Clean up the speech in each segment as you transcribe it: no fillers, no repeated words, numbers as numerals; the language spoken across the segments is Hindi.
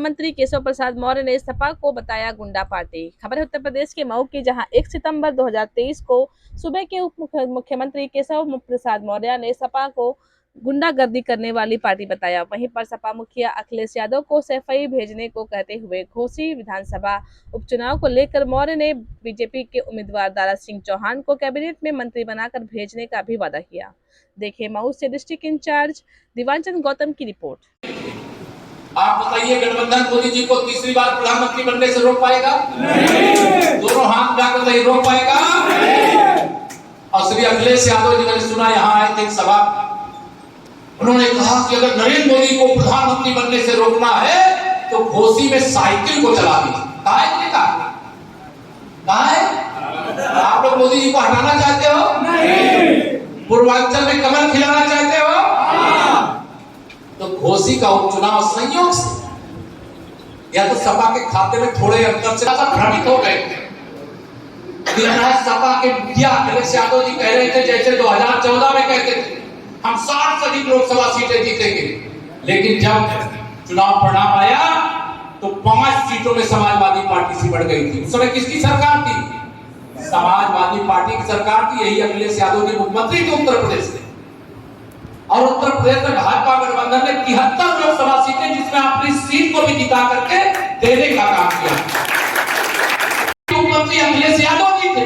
मुख्यमंत्री केशव प्रसाद मौर्य ने सपा को बताया गुंडा पार्टी। खबर है उत्तर प्रदेश के मऊ की, जहां 1 सितंबर 2023 को सुबह के उप मुख्यमंत्री केशव प्रसाद मौर्य ने सपा को गुंडागर्दी करने वाली पार्टी बताया। वहीं पर सपा मुखिया अखिलेश यादव को सफाई भेजने को कहते हुए घोसी विधानसभा उपचुनाव को लेकर मौर्य ने बीजेपी के उम्मीदवार दारा सिंह चौहान को कैबिनेट में मंत्री बनाकर भेजने का भी वादा किया। देखिए मऊ से डिस्ट्रिक्ट इंचार्ज दिवानचंद गौतम की रिपोर्ट। आप बताइए, गठबंधन मोदी जी को तीसरी बार प्रधानमंत्री बनने से रोक पाएगा? नहीं। दोनों हाथ मिलाकर बताइए, रोक पाएगा? नहीं। और श्री अखिलेश यादव जी, मैंने सुना यहाँ आए थे सभा, उन्होंने कहा कि अगर नरेंद्र मोदी को प्रधानमंत्री बनने से रोकना है तो घोसी में साइकिल को चला दीजिए। कहा है आप लोग मोदी जी को हटाना चाहते हो? नहीं। पूर्वांचल में कमल खिलाना चाहते हो? तो घोसी का उपचुनाव संयोग से या तो सपा के खाते में थोड़े अंतर से भ्रमित हो गए थे। सपा के मुखिया अखिलेश यादव जी कह रहे थे जैसे 2014 में कहते थे हम 60 से अधिक लोकसभा सीटें जीतेंगे, लेकिन जब चुनाव परिणाम आया तो 5 सीटों में समाजवादी पार्टी से बढ़ गई थी। उस समय किसकी सरकार थी? समाजवादी पार्टी की सरकार थी। यही अखिलेश यादव जी मुख्यमंत्री थे उत्तर प्रदेश में, और उत्तर प्रदेश में भाजपा गठबंधन ने 73 लोकसभा सीटें, जिसमें अपनी सीट को भी जिता करके देने का काम किया। मुख्यमंत्री अखिलेश यादव जी थे,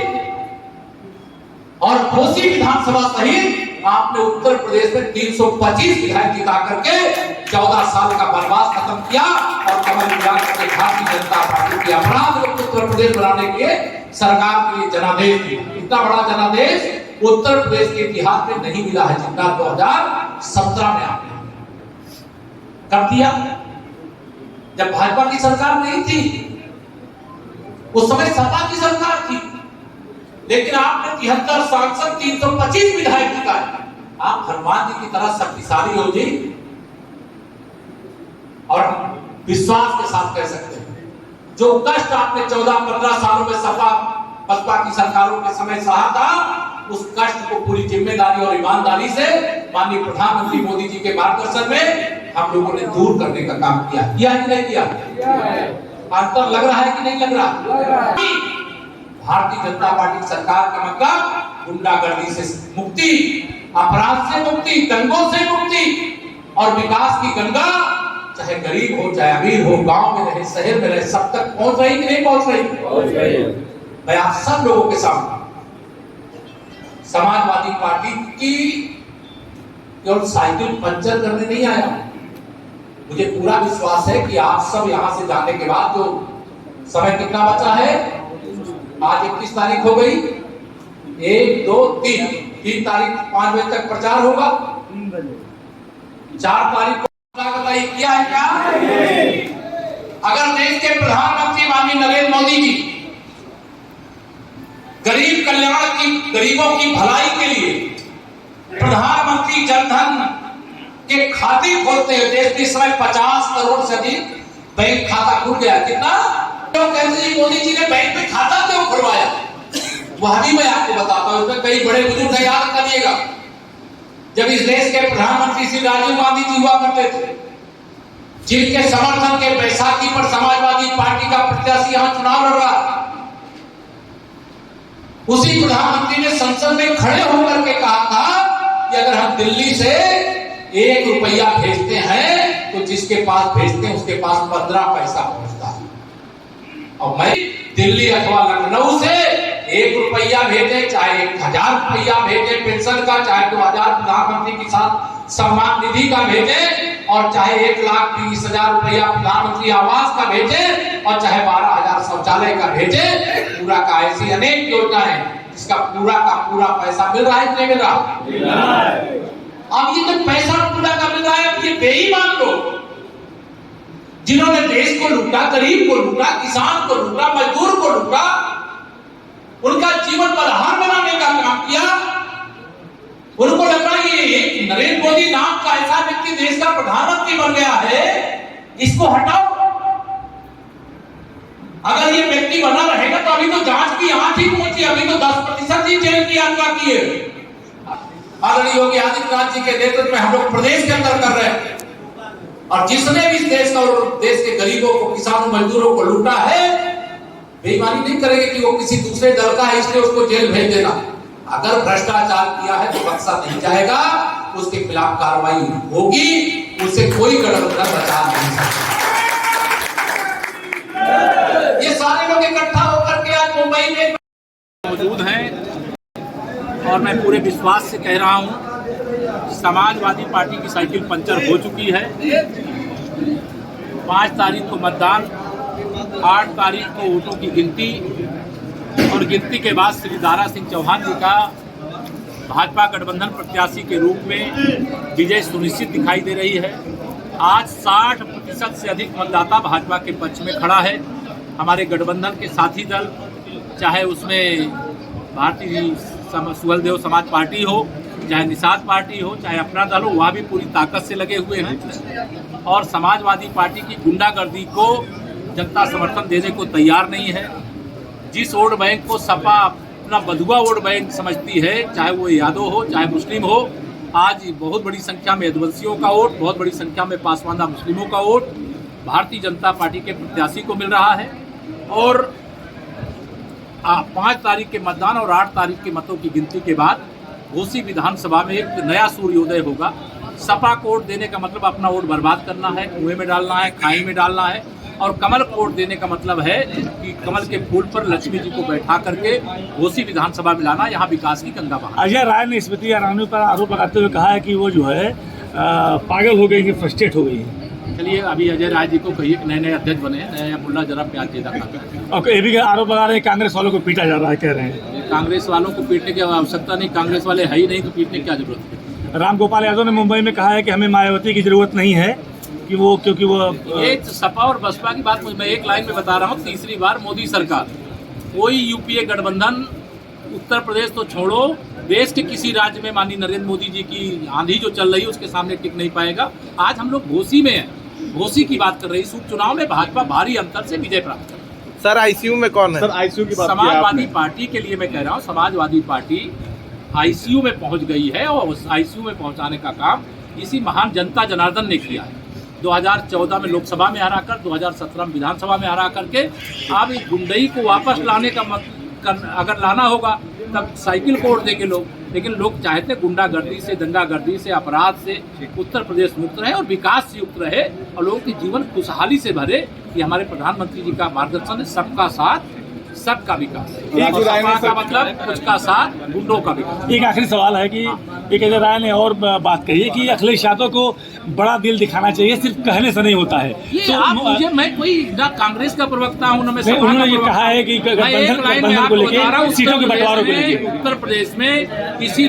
और घोसी विधानसभा सहित आपने उत्तर प्रदेश में 325 विधायक जिता करके 14 साल का वनवास खत्म किया और कमल के भारतीय जनता पार्टी की अपराध उत्तर प्रदेश बनाने के लिए सरकार के लिए जनादेश दिया। इतना बड़ा जनादेश उत्तर प्रदेश के इतिहास में नहीं मिला है जितना 2017 में आपने कर दिया, जब भाजपा की सरकार नहीं थी। उस समय सपा की सरकार थी, लेकिन आपने 73 सांसद 325 विधायक जिताए। आप हनुमान जी की तरह शक्तिशाली हो जी, और विश्वास के साथ कह सकते हैं जो कष्ट आपने 14-15 सालों में सपा बसपा की सरकारों के समय सहा था, उस कष्ट को पूरी जिम्मेदारी और ईमानदारी से माननीय प्रधानमंत्री मोदी जी के मार्गदर्शन में हम लोगों ने दूर करने का काम किया कि नहीं किया? अंतर लग रहा है कि नहीं लग रहा? भारतीय जनता पार्टी की सरकार का मतलब गुंडागर्दी से मुक्ति, अपराध से मुक्ति, दंगों से मुक्ति और विकास की गंगा, चाहे गरीब हो चाहे अमीर हो, गांव में रहे शहर में रहे, सब तक पहुंच रही कि नहीं पहुंच रही? मैं आप सब लोगों के सामने समाजवादी पार्टी की केवल साइकिल पंचर करने नहीं आया। मुझे पूरा विश्वास है कि आप सब यहां से जाने के बाद, जो समय कितना बचा है, आज 21 तारीख हो गई, 1 2 3 तारीख 5 बजे तक प्रचार होगा। 4 तारीख को किया है क्या? अगर देश के प्रधानमंत्री माननीय नरेंद्र मोदी जी गरीब कल्याण की, गरीबों की भलाई के लिए प्रधानमंत्री जनधन के खाते खोलते हैं, देश में इस समय 50 करोड़ से अधिक बैंक खाता खुल गया। कितना? तो कहते हैं मोदी जी ने बैंक में खाता क्यों खुलवाया, वह भी मैं आपको बताता हूं। इसमें कई बड़े बुजुर्ग याद करिएगा, जब इस देश के प्रधानमंत्री श्री राजीव गांधी जी हुआ करते थे, जिनके समर्थन के बैसाखी पर समाजवादी पार्टी का प्रत्याशी यहां चुनाव लड़ रहा, उसी प्रधानमंत्री ने संसद में खड़े होकर के कहा था कि अगर हम दिल्ली से 1 रुपया भेजते हैं तो जिसके पास भेजते हैं उसके पास 15 पैसा पहुंचता है, और मैं दिल्ली अथवा लखनऊ से 1 रुपया भेजे, चाहे 1000 रुपया भेजे पेंशन का, चाहे 2000 प्रधानमंत्री किसान सम्मान निधि का भेजे, और चाहे 1,20,000 रुपया प्रधानमंत्री आवास का भेजे, और चाहे 12,000 शौचालय का भेजे, पूरा का ऐसी अनेक योजना है जिसका पूरा का पूरा पैसा मिल रहा है कि नहीं मिल रहा? अब ये तो पैसा पूरा का मिल रहा है, ये बेईमान लोग जिन्होंने देश को लूटा, गरीब को लूटा, किसान को लूटा, मजदूर को लूटा, उनका जीवन बदहाल बनाने का काम किया, उनको लग रहा है ये नरेंद्र मोदी नाम का ऐसा व्यक्ति देश का प्रधानमंत्री बन गया है, इसको हटाओ। अगर ये व्यक्ति बना रहेगा तो अभी तो जांच की यहां ठीक पहुंची, अभी तो 10% ही जेल की यात्रा की है। आदरणीय योगी आदित्यनाथ जी के नेतृत्व में हम लोग प्रदेश के अंदर कर रहे हैं। और जिसने भी देश का और देश के गरीबों को, किसानों, मजदूरों को लूटा है, बेईमानी नहीं करेंगे कि वो किसी दूसरे दल का है इसलिए उसको जेल भेज देना। अगर भ्रष्टाचार किया है तो बख्शा नहीं जाएगा, उसके खिलाफ कार्रवाई होगी, उसे कोई गठबंधन बचा नहीं सकता। ये सारे लोग इकट्ठा होकर के आज मुंबई में मौजूद हैं और मैं पूरे विश्वास से कह रहा हूं, समाजवादी पार्टी की साइकिल पंचर हो चुकी है। 5 तारीख को मतदान, 8 तारीख को वोटों की गिनती और गिनती के बाद श्री दारा सिंह चौहान जी का भाजपा गठबंधन प्रत्याशी के रूप में विजय सुनिश्चित दिखाई दे रही है। आज 60% से अधिक मतदाता भाजपा के पक्ष में खड़ा है। हमारे गठबंधन के साथी दल, चाहे उसमें भारतीय सुहलदेव समाज पार्टी हो, चाहे निषाद पार्टी हो, चाहे अपना दल हो, वह भी पूरी ताकत से लगे हुए हैं। और समाजवादी पार्टी की गुंडागर्दी को जनता समर्थन देने को तैयार नहीं है। जिस वोट बैंक को सपा अपना बधुआ वोट बैंक समझती है, चाहे वो यादव हो, चाहे मुस्लिम हो, आज बहुत बड़ी संख्या में यदुवंशियों का वोट, बहुत बड़ी संख्या में पासवानदा मुस्लिमों का वोट भारतीय जनता पार्टी के प्रत्याशी को मिल रहा है। और 5 तारीख के मतदान और 8 तारीख के मतों की गिनती के बाद घोसी विधानसभा में एक नया सूर्योदय होगा। सपा को वोट देने का मतलब अपना वोट बर्बाद करना है, कुएं में डालना है, खाई में डालना है। और कमल को वोट देने का मतलब है कि कमल के फूल पर लक्ष्मी जी को बैठा करके घोसी विधानसभा में लाना, यहाँ विकास की गंगा बहाना। अजय राय ने स्मृति ईरानी पर आरोप लगाते हुए कहा है कि वो जो है पागल हो गई है, फ्रस्ट्रेट हो गई है। चलिए अभी अजय राय जी को कहिए कि नए नए अध्यक्ष बने हैं, नया मुल्ला जरा प्याज ज्यादा खाता है। और ये भी आरोप लगा रहे हैं कांग्रेस वालों को पीटा जा रहा है, कह रहे हैं। कांग्रेस वालों को पीटने की आवश्यकता नहीं, कांग्रेस वाले है ही नहीं तो पीटने की क्या जरूरत है। रामगोपाल यादव ने मुंबई में कहा है कि हमें मायावती की जरूरत नहीं है, कि वो क्योंकि वो ये सपा और बसपा की बात मैं एक लाइन में बता रहा हूँ। तीसरी बार मोदी सरकार, कोई यूपीए गठबंधन, उत्तर प्रदेश तो छोड़ो, देश के किसी राज्य में माननीय नरेंद्र मोदी जी की आंधी जो चल रही है उसके सामने टिक नहीं पाएगा। आज हम लोग घोसी में हैं, घोसी की बात कर रही है। उपचुनाव में भाजपा भारी अंतर से विजय प्राप्त कर। सर आईसीयू में कौन है? सर आईसीयू की बात समाजवादी पार्टी के लिए मैं कह रहा हूँ, समाजवादी पार्टी आईसीयू में पहुंच गई है और उस आईसीयू में पहुंचाने का काम इसी महान जनता जनार्दन ने किया है। 2014 में लोकसभा में हरा कर, 2017 में विधानसभा में हरा करके अब इस गुंडई को वापस लाने का अगर लाना होगा तब साइकिल को वोट देंगे लोग। लेकिन लोग चाहते गुंडागर्दी से, दंगागर्दी से, अपराध से उत्तर प्रदेश मुक्त रहे और विकास से युक्त रहे और लोगों की जीवन खुशहाली से भरे। ये हमारे प्रधानमंत्री जी का मार्गदर्शन है, सबका साथ सबका विकास। सपा का मतलब कुछ का साथ, गुंडों का विकास। एक आखिरी सवाल है कि एक अजय राय ने और बात कही है कि अखिलेश यादव को बड़ा दिल दिखाना चाहिए, सिर्फ कहने से नहीं होता है। ये तो आप मुझे, मैं कोई ना कांग्रेस का प्रवक्ता हूँ ना मैं सपा का उन्होंने ये कहा है कि गठबंधन को लेकर, सीटों के बंटवारे को लेकर उत्तर प्रदेश में किसी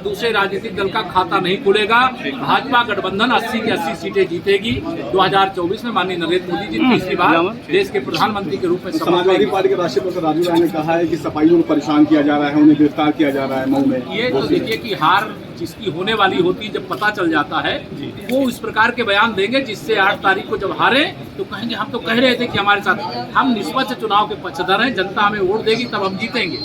दूसरे राजनीतिक दल का खाता नहीं खुलेगा। भाजपा गठबंधन 80 की 80 सीटें जीतेगी। 2024 में माननीय नरेंद्र मोदी जी तीसरी बार देश के प्रधानमंत्री के रूप में। समाजवादी पार्टी के राष्ट्रीय प्रवक्ता राजू राय ने कहा है कि सपाइयों को परेशान किया जा रहा है, उन्हें गिरफ्तार किया जा रहा है मऊ में। ये तो देखिए कि हार जिसकी होने वाली होती जब पता चल जाता है वो इस प्रकार के बयान देंगे जिससे 8 तारीख को जब हारे तो कहेंगे हम तो कह रहे थे कि हमारे साथ हम निष्पक्ष चुनाव के पक्षधर हैं, जनता हमें वोट देगी तब हम जीतेंगे।